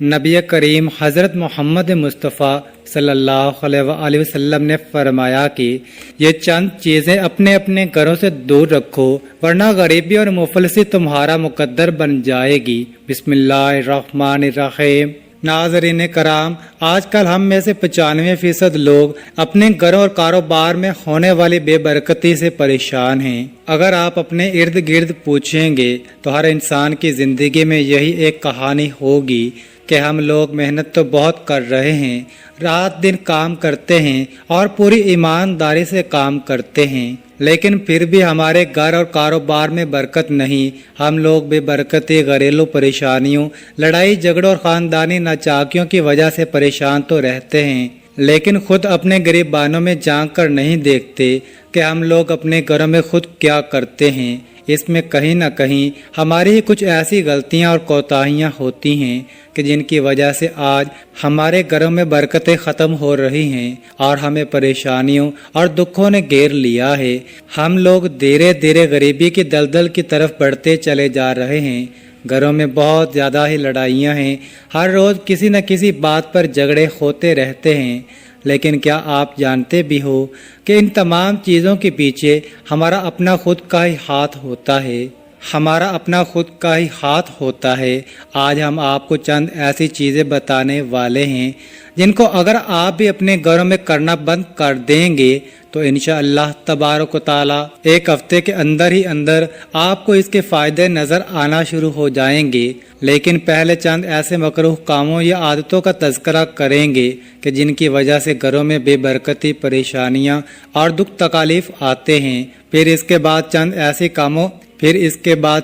نبی کریم حضرت محمد مصطفیٰ صلی اللہ علیہ وآلہ وسلم نے فرمایا کہ یہ چند چیزیں اپنے اپنے گھروں سے دور رکھو ورنہ غریبی اور مفلسی تمہارا مقدر بن جائے گی۔ بسم اللہ الرحمن الرحیم۔ ناظرین کرام، آج کل ہم میں سے 95% لوگ اپنے گھروں اور کاروبار میں ہونے والی بے برکتی سے پریشان ہیں۔ اگر آپ اپنے ارد گرد پوچھیں گے تو ہر انسان کی زندگی میں یہی ایک کہانی ہوگی کہ ہم لوگ محنت تو بہت کر رہے ہیں، رات دن کام کرتے ہیں اور پوری ایمانداری سے کام کرتے ہیں، لیکن پھر بھی ہمارے گھر اور کاروبار میں برکت نہیں۔ ہم لوگ بے برکتی، گھریلو پریشانیوں، لڑائی جھگڑوں اور خاندانی ناچاکیوں کی وجہ سے پریشان تو رہتے ہیں، لیکن خود اپنے گریبانوں میں جھانک کر نہیں دیکھتے کہ ہم لوگ اپنے گھروں میں خود کیا کرتے ہیں۔ اس میں کہیں نہ کہیں ہماری ہی کچھ ایسی غلطیاں اور کوتاہیاں ہوتی ہیں کہ جن کی وجہ سے آج ہمارے گھروں میں برکتیں ختم ہو رہی ہیں اور ہمیں پریشانیوں اور دکھوں نے گھیر لیا ہے۔ ہم لوگ دھیرے دھیرے غریبی کی دلدل کی طرف بڑھتے چلے جا رہے ہیں۔ گھروں میں بہت زیادہ ہی لڑائیاں ہیں، ہر روز کسی نہ کسی بات پر جھگڑے ہوتے رہتے ہیں، لیکن کیا آپ جانتے بھی ہو کہ ان تمام چیزوں کے پیچھے ہمارا اپنا خود کا ہی ہاتھ ہوتا ہے؟ ہمارا اپنا خود کا ہی ہاتھ ہوتا ہے۔ آج ہم آپ کو چند ایسی چیزیں بتانے والے ہیں جن کو اگر آپ بھی اپنے گھروں میں کرنا بند کر دیں گے تو انشاءاللہ تبارک و تعالی ایک ہفتے کے اندر ہی اندر آپ کو اس کے فائدے نظر آنا شروع ہو جائیں گے۔ لیکن پہلے چند ایسے مکروہ کاموں یا عادتوں کا تذکرہ کریں گے کہ جن کی وجہ سے گھروں میں بے برکتی، پریشانیاں اور دکھ تکالیف آتے ہیں۔ پھر اس کے بعد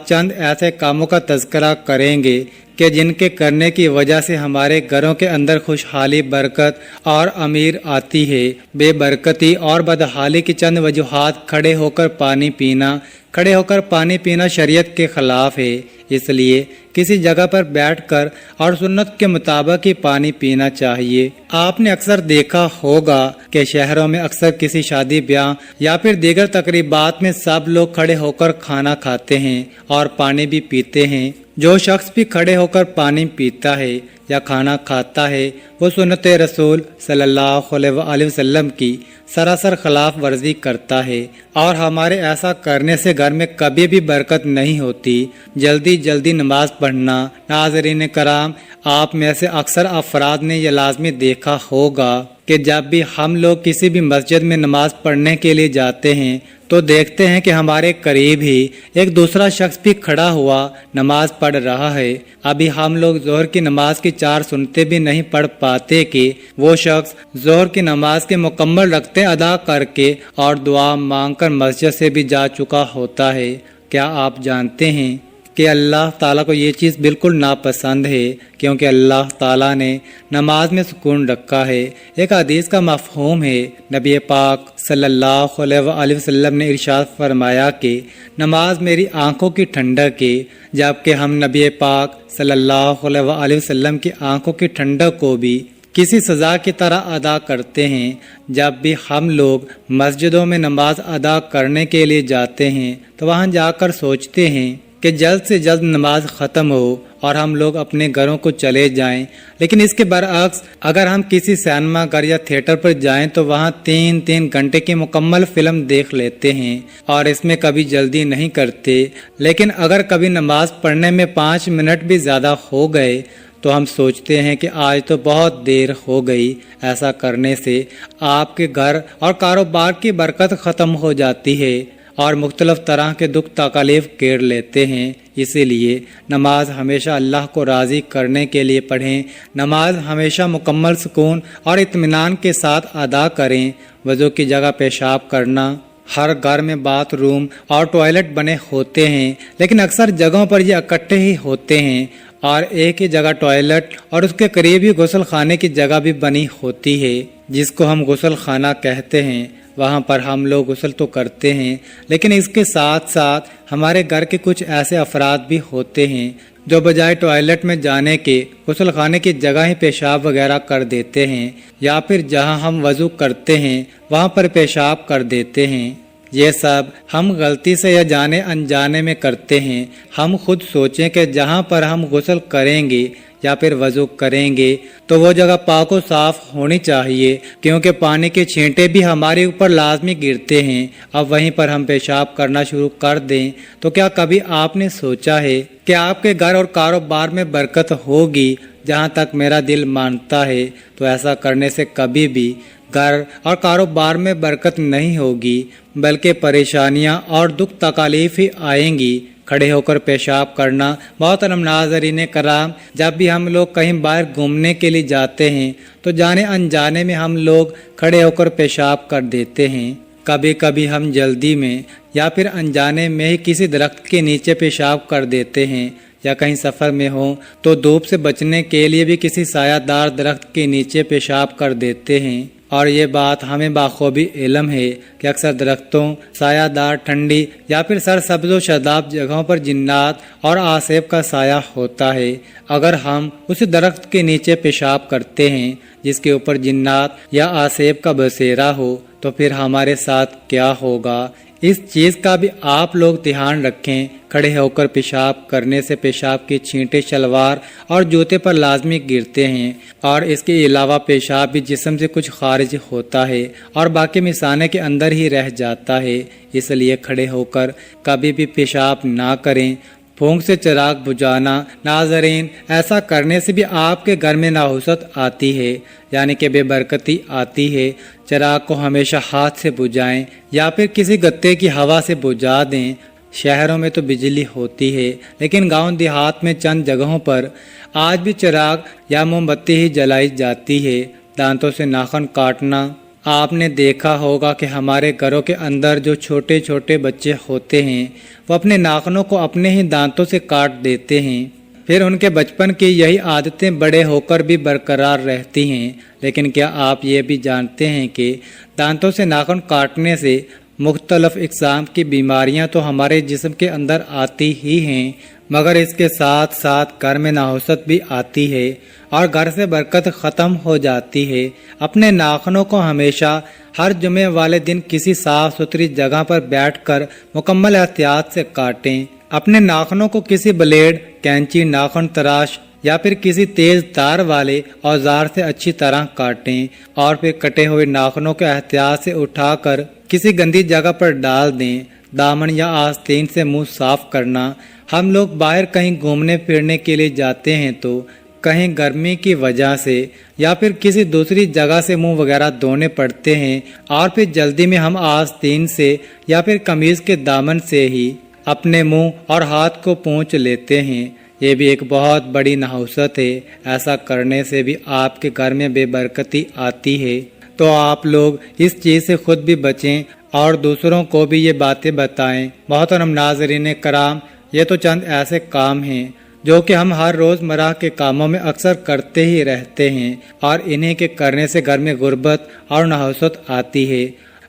چند ایسے کاموں کا تذکرہ کریں گے کہ جن کے کرنے کی وجہ سے ہمارے گھروں کے اندر خوشحالی، برکت اور امیر آتی ہے۔ بے برکتی اور بدحالی کی چند وجوہات: کھڑے ہو کر پانی پینا شریعت کے خلاف ہے، اس لیے کسی جگہ پر بیٹھ کر اور سنت کے مطابق ہی پانی پینا چاہیے۔ آپ نے اکثر دیکھا ہوگا کہ شہروں میں اکثر کسی شادی بیاہ یا پھر دیگر تقریبات میں سب لوگ کھڑے ہو کر کھانا کھاتے ہیں اور پانی بھی پیتے ہیں۔ جو شخص بھی کھڑے ہو کر پانی پیتا ہے یا کھانا کھاتا ہے وہ سنت رسول صلی اللہ علیہ وآلہ وسلم کی سراسر خلاف ورزی کرتا ہے، اور ہمارے ایسا کرنے سے گھر میں کبھی بھی برکت نہیں ہوتی۔ جلدی نماز پڑھنا۔ ناظرین کرام، آپ میں سے اکثر افراد نے یہ لازمی دیکھا ہوگا کہ جب بھی ہم لوگ کسی بھی مسجد میں نماز پڑھنے کے لیے جاتے ہیں تو دیکھتے ہیں کہ ہمارے قریب ہی ایک دوسرا شخص بھی کھڑا ہوا نماز پڑھ رہا ہے۔ ابھی ہم لوگ ظہر کی نماز کی 4 سنتیں بھی نہیں پڑھ پاتے کہ وہ شخص ظہر کی نماز کے مکمل رکعتیں ادا کر کے اور دعا مانگ کر مسجد سے بھی جا چکا ہوتا ہے۔ کیا آپ جانتے ہیں کہ اللہ تعالیٰ کو یہ چیز بالکل ناپسند ہے، کیونکہ اللہ تعالیٰ نے نماز میں سکون رکھا ہے۔ ایک حدیث کا مفہوم ہے، نبی پاک صلی اللہ علیہ وآلہ وسلم نے ارشاد فرمایا کہ نماز میری آنکھوں کی ٹھنڈک ہے، جبکہ ہم نبی پاک صلی اللہ علیہ وآلہ وسلم کی آنکھوں کی ٹھنڈک کو بھی کسی سزا کی طرح ادا کرتے ہیں۔ جب بھی ہم لوگ مسجدوں میں نماز ادا کرنے کے لیے جاتے ہیں تو وہاں جا کر سوچتے ہیں کہ جلد سے جلد نماز ختم ہو اور ہم لوگ اپنے گھروں کو چلے جائیں، لیکن اس کے برعکس اگر ہم کسی سینما گھر یا تھیٹر پر جائیں تو وہاں 3 گھنٹے کی مکمل فلم دیکھ لیتے ہیں اور اس میں کبھی جلدی نہیں کرتے۔ لیکن اگر کبھی نماز پڑھنے میں 5 منٹ بھی زیادہ ہو گئے تو ہم سوچتے ہیں کہ آج تو بہت دیر ہو گئی۔ ایسا کرنے سے آپ کے گھر اور کاروبار کی برکت ختم ہو جاتی ہے اور مختلف طرح کے دکھ تکالیف گھیر لیتے ہیں۔ اسی لیے نماز ہمیشہ اللہ کو راضی کرنے کے لیے پڑھیں۔ نماز ہمیشہ مکمل سکون اور اطمینان کے ساتھ ادا کریں۔ وضو کی جگہ پیشاب کرنا۔ ہر گھر میں باتھ روم اور ٹوائلٹ بنے ہوتے ہیں، لیکن اکثر جگہوں پر یہ اکٹھے ہی ہوتے ہیں اور ایک ہی جگہ ٹوائلٹ اور اس کے قریب ہی غسل خانے کی جگہ بھی بنی ہوتی ہے، جس کو ہم غسل خانہ کہتے ہیں۔ وہاں پر ہم لوگ غسل تو کرتے ہیں، لیکن اس کے ساتھ ساتھ ہمارے گھر کے کچھ ایسے افراد بھی ہوتے ہیں جو بجائے ٹوائلٹ میں جانے کے غسل خانے کی جگہ ہی پیشاب وغیرہ کر دیتے ہیں، یا پھر جہاں ہم وضو کرتے ہیں وہاں پر پیشاب کر دیتے ہیں۔ یہ سب ہم غلطی سے یا جانے انجانے میں کرتے ہیں۔ ہم خود سوچیں کہ جہاں پر ہم غسل کریں گے یا پھر وضو کریں گے تو وہ جگہ پاک و صاف ہونی چاہیے، کیونکہ پانی کے چھینٹے بھی ہمارے اوپر لازمی گرتے ہیں۔ اب وہیں پر ہم پیشاب کرنا شروع کر دیں تو کیا کبھی آپ نے سوچا ہے کہ آپ کے گھر اور کاروبار میں برکت ہوگی؟ جہاں تک میرا دل مانتا ہے تو ایسا کرنے سے کبھی بھی گھر اور کاروبار میں برکت نہیں ہوگی، بلکہ پریشانیاں اور دکھ تکالیف ہی آئیں گی۔ کھڑے ہو کر پیشاب کرنا، محترم ناظرین کرام، جب بھی ہم لوگ کہیں باہر گھومنے کے لیے جاتے ہیں تو جانے انجانے میں ہم لوگ کھڑے ہو کر پیشاب کر دیتے ہیں۔ کبھی کبھی ہم جلدی میں یا پھر انجانے میں ہی کسی درخت کے نیچے پیشاب کر دیتے ہیں، یا کہیں سفر میں ہوں تو دھوپ سے بچنے کے لیے بھی کسی سایہ دار درخت کے نیچے پیشاب کر دیتے ہیں۔ اور یہ بات ہمیں بخوبی علم ہے کہ اکثر درختوں، سایہ دار ٹھنڈی یا پھر سرسبز و شاداب جگہوں پر جنات اور آسیب کا سایہ ہوتا ہے۔ اگر ہم اس درخت کے نیچے پیشاب کرتے ہیں جس کے اوپر جنات یا آسیب کا بسیرا ہو تو پھر ہمارے ساتھ کیا ہوگا؟ اس چیز کا بھی آپ لوگ دھیان رکھیں۔ کھڑے ہو کر پیشاب کرنے سے پیشاب کے چھینٹے شلوار اور جوتے پر لازمی گرتے ہیں، اور اس کے علاوہ پیشاب بھی جسم سے کچھ خارج ہوتا ہے اور باقی مثانے کے اندر ہی رہ جاتا ہے۔ اس لیے کھڑے ہو کر کبھی بھی پیشاب نہ کریں۔ پھونک سے چراغ بجھانا، ناظرین، ایسا کرنے سے بھی آپ کے گھر میں نحوست آتی ہے، یعنی کہ بے برکتی آتی ہے۔ چراغ کو ہمیشہ ہاتھ سے بجھائیں یا پھر کسی گتے کی ہوا سے بجھا دیں۔ شہروں میں تو بجلی ہوتی ہے، لیکن گاؤں دیہات میں چند جگہوں پر آج بھی چراغ یا موم بتی ہی جلائی جاتی ہے۔ دانتوں سے ناخن کاٹنا، آپ نے دیکھا ہوگا کہ ہمارے گھروں کے اندر جو چھوٹے چھوٹے بچے ہوتے ہیں وہ اپنے ناخنوں کو اپنے ہی دانتوں سے کاٹ دیتے ہیں، پھر ان کے بچپن کی یہی عادتیں بڑے ہو کر بھی برقرار رہتی ہیں۔ لیکن کیا آپ یہ بھی جانتے ہیں کہ دانتوں سے ناخن کاٹنے سے مختلف اقسام کی بیماریاں تو ہمارے جسم کے اندر آتی ہی ہیں، مگر اس کے ساتھ ساتھ گھر میں نحوست بھی آتی ہے اور گھر سے برکت ختم ہو جاتی ہے۔ اپنے ناخنوں کو ہمیشہ ہر جمعے والے دن کسی صاف ستھری جگہ پر بیٹھ کر مکمل احتیاط سے کاٹیں۔ اپنے ناخنوں کو کسی بلیڈ، کینچی، ناخن تراش یا پھر کسی تیز تار والے اوزار سے اچھی طرح کاٹیں، اور پھر کٹے ہوئے ناخنوں کے احتیاط سے اٹھا کر کسی گندی جگہ پر ڈال دیں۔ دامن یا آستین سے منہ صاف کرنا، ہم لوگ باہر کہیں گھومنے پھرنے کے لیے جاتے ہیں تو کہیں گرمی کی وجہ سے یا پھر کسی دوسری جگہ سے منہ وغیرہ دھونے پڑتے ہیں، اور پھر جلدی میں ہم آستین سے یا پھر قمیض کے دامن سے ہی اپنے منہ اور ہاتھ کو پونچھ لیتے ہیں۔ یہ بھی ایک بہت بڑی نحوست ہے۔ ایسا کرنے سے بھی آپ کے گھر میں بے برکتی آتی ہے۔ تو آپ لوگ اس چیز سے خود بھی بچیں اور دوسروں کو بھی یہ باتیں بتائیں۔ محترم ناظرین کرام، یہ تو چند ایسے کام ہیں جو کہ ہم ہر روز مرہ کے کاموں میں اکثر کرتے ہی رہتے ہیں، اور انہیں کے کرنے سے گھر میں غربت اور نحوست آتی ہے۔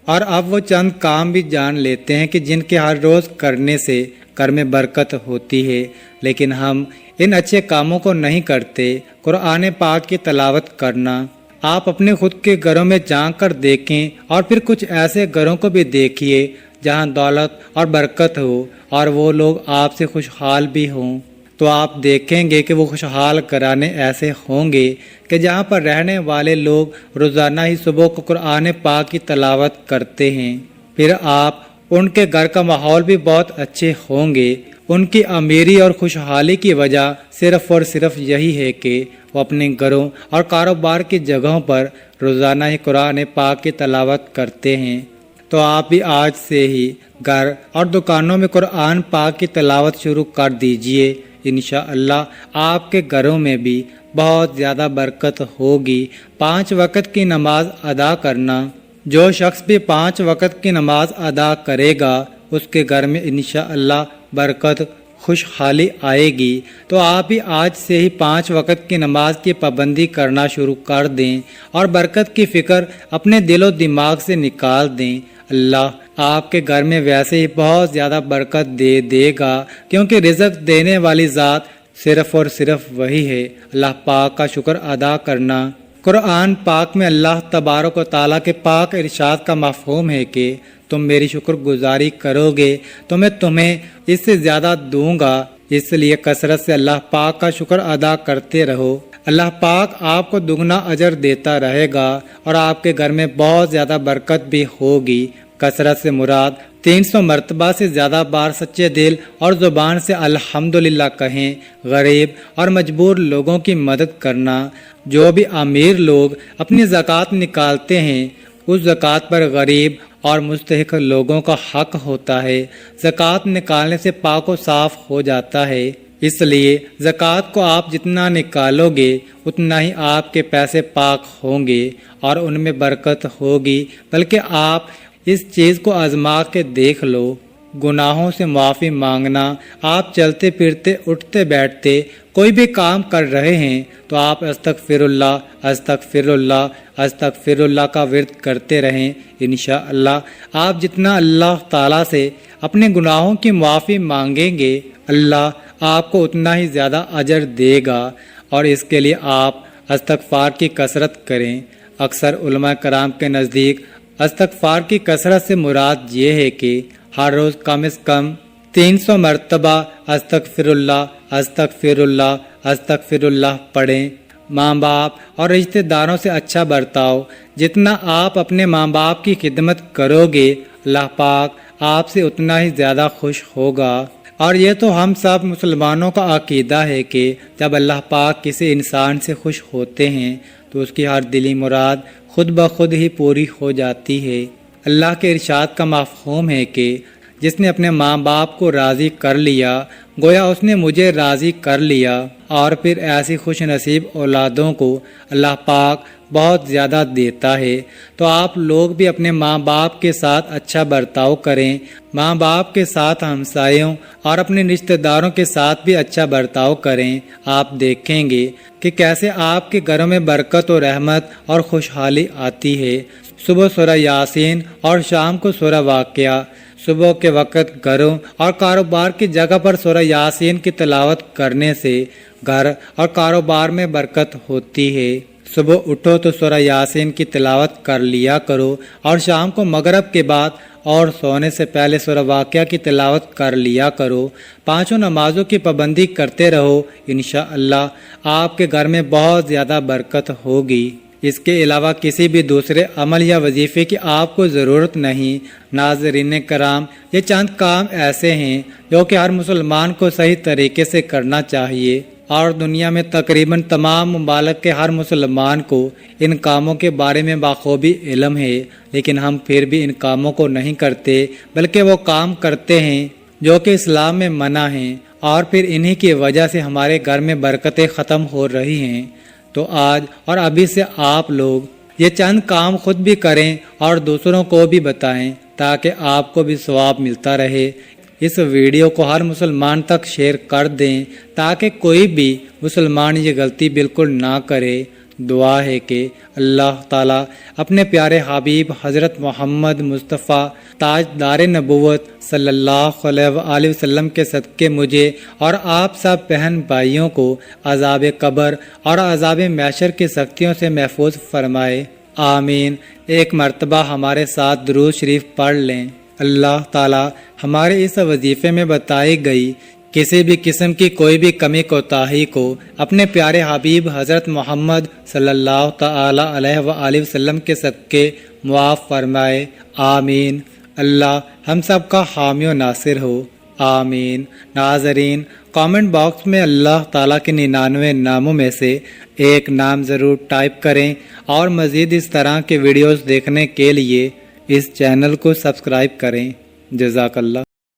اور اب وہ چند کام بھی جان لیتے ہیں کہ جن کے ہر روز کرنے سے گھر میں برکت ہوتی ہے، لیکن ہم ان اچھے کاموں کو نہیں کرتے۔ قرآن پاک کی تلاوت کرنا، آپ اپنے خود کے گھروں میں جھانک کر دیکھیں اور پھر کچھ ایسے گھروں کو بھی دیکھیے جہاں دولت اور برکت ہو اور وہ لوگ آپ سے خوشحال بھی ہوں، تو آپ دیکھیں گے کہ وہ خوشحال گھرانے ایسے ہوں گے کہ جہاں پر رہنے والے لوگ روزانہ ہی صبح کو قرآن پاک کی تلاوت کرتے ہیں۔ پھر آپ ان کے گھر کا ماحول بھی بہت اچھے ہوں گے۔ ان کی امیری اور خوشحالی کی وجہ صرف اور صرف یہی ہے کہ وہ اپنے گھروں اور کاروبار کی جگہوں پر روزانہ ہی قرآن پاک کی تلاوت کرتے ہیں۔ تو آپ بھی آج سے ہی گھر اور دکانوں میں قرآن پاک کی تلاوت شروع کر دیجئے۔ انشاءاللہ آپ کے گھروں میں بھی بہت زیادہ برکت ہوگی۔ 5 وقت کی نماز ادا کرنا، جو شخص بھی 5 وقت کی نماز ادا کرے گا اس کے گھر میں انشاءاللہ برکت، خوشحالی آئے گی۔ تو آپ بھی آج سے ہی 5 وقت کی نماز کی پابندی کرنا شروع کر دیں اور برکت کی فکر اپنے دل و دماغ سے نکال دیں۔ اللہ آپ کے گھر میں ویسے ہی بہت زیادہ برکت دے گا، کیونکہ رزق دینے والی ذات صرف اور صرف وہی ہے۔ اللہ پاک کا شکر ادا کرنا۔ قرآن پاک میں اللہ تبارک و تعالیٰ کے پاک ارشاد کا مفہوم ہے کہ تم میری شکر گزاری کرو گے تو میں تمہیں اس سے زیادہ دوں گا۔ اس لیے کثرت سے اللہ پاک کا شکر ادا کرتے رہو۔ اللہ پاک آپ کو دگنا اجر دیتا رہے گا اور آپ کے گھر میں بہت زیادہ برکت بھی ہوگی۔ کثرت سے مراد 300 مرتبہ سے زیادہ بار سچے دل اور زبان سے الحمدللہ کہیں۔ غریب اور مجبور لوگوں کی مدد کرنا۔ جو بھی امیر لوگ اپنی زکوٰۃ نکالتے ہیں اس زکوٰۃ پر غریب اور مستحق لوگوں کا حق ہوتا ہے۔ زکوٰۃ نکالنے سے پاک و صاف ہو جاتا ہے، اس لیے زکوٰۃ کو آپ جتنا نکالو گے اتنا ہی آپ کے پیسے پاک ہوں گے اور ان میں برکت ہوگی۔ بلکہ آپ اس چیز کو آزما کے دیکھ لو، گناہوں سے معافی مانگنا۔ آپ چلتے پھرتے اٹھتے بیٹھتے کوئی بھی کام کر رہے ہیں تو آپ استغفر اللہ استغفر اللہ استغفر اللہ کا ورد کرتے رہیں۔ انشاءاللہ آپ جتنا اللہ تعالیٰ سے اپنے گناہوں کی معافی مانگیں گے اللہ آپ کو اتنا ہی زیادہ اجر دے گا، اور اس کے لیے آپ استغفار کی کثرت کریں۔ اکثر علماء کرام کے نزدیک استغفار کی کثرت سے مراد یہ ہے کہ ہر روز کم از کم 300 مرتبہ استغفر اللہ استغفر اللہ استغفر اللہ پڑھیں۔ ماں باپ اور رشتہ داروں سے اچھا برتاؤ۔ جتنا آپ اپنے ماں باپ کی خدمت کرو گے اللہ پاک آپ سے اتنا ہی زیادہ خوش ہوگا۔ اور یہ تو ہم سب مسلمانوں کا عقیدہ ہے کہ جب اللہ پاک کسی انسان سے خوش ہوتے ہیں تو اس کی ہر دلی مراد خود بخود ہی پوری ہو جاتی ہے۔ اللہ کے ارشاد کا مفہوم ہے کہ جس نے اپنے ماں باپ کو راضی کر لیا گویا اس نے مجھے راضی کر لیا، اور پھر ایسی خوش نصیب اولادوں کو اللہ پاک بہت زیادہ دیتا ہے۔ تو آپ لوگ بھی اپنے ماں باپ کے ساتھ اچھا برتاؤ کریں، ماں باپ کے ساتھ ہمسایوں اور اپنے رشتہ داروں کے ساتھ بھی اچھا برتاؤ کریں۔ آپ دیکھیں گے کہ کیسے آپ کے گھروں میں برکت و رحمت اور خوشحالی آتی ہے۔ صبح سورہ یاسین اور شام کو سورہ واقعہ۔ صبح کے وقت گھروں اور کاروبار کی جگہ پر سورہ یاسین کی تلاوت کرنے سے گھر اور کاروبار میں برکت ہوتی ہے۔ صبح اٹھو تو سورہ یاسین کی تلاوت کر لیا کرو، اور شام کو مغرب کے بعد اور سونے سے پہلے سورہ واقعہ کی تلاوت کر لیا کرو۔ 5 نمازوں کی پابندی کرتے رہو، انشاءاللہ آپ کے گھر میں بہت زیادہ برکت ہوگی۔ اس کے علاوہ کسی بھی دوسرے عمل یا وظیفے کی آپ کو ضرورت نہیں۔ ناظرین کرام، یہ چند کام ایسے ہیں جو کہ ہر مسلمان کو صحیح طریقے سے کرنا چاہیے، اور دنیا میں تقریباً تمام ممالک کے ہر مسلمان کو ان کاموں کے بارے میں بخوبی علم ہے، لیکن ہم پھر بھی ان کاموں کو نہیں کرتے، بلکہ وہ کام کرتے ہیں جو کہ اسلام میں منع ہیں، اور پھر انہی کی وجہ سے ہمارے گھر میں برکتیں ختم ہو رہی ہیں۔ تو آج اور ابھی سے آپ لوگ یہ چند کام خود بھی کریں اور دوسروں کو بھی بتائیں تاکہ آپ کو بھی ثواب ملتا رہے۔ اس ویڈیو کو ہر مسلمان تک شیئر کر دیں تاکہ کوئی بھی مسلمان یہ غلطی بالکل نہ کرے۔ دعا ہے کہ اللہ تعالیٰ اپنے پیارے حبیب حضرت محمد مصطفیٰ تاجدار نبوت صلی اللہ علیہ وآلہ وسلم کے صدقے مجھے اور آپ سب بہن بھائیوں کو عذاب قبر اور عذاب محشر کی سختیوں سے محفوظ فرمائے، آمین۔ ایک مرتبہ ہمارے ساتھ درود شریف پڑھ لیں۔ اللہ تعالیٰ ہمارے اس وظیفے میں بتائی گئی کسی بھی قسم کی کوئی بھی کمی کوتاہی کو اپنے پیارے حبیب حضرت محمد صلی اللہ تعالی علیہ وآلہ وسلم کے صدقے معاف فرمائے، آمین۔ اللہ ہم سب کا حامی و ناصر ہو، آمین۔ ناظرین، کامنٹ باکس میں اللہ تعالیٰ کے 99 ناموں میں سے ایک نام ضرور ٹائپ کریں، اور مزید اس طرح کے ویڈیوز دیکھنے کے لیے اس چینل کو سبسکرائب کریں۔ جزاک اللہ۔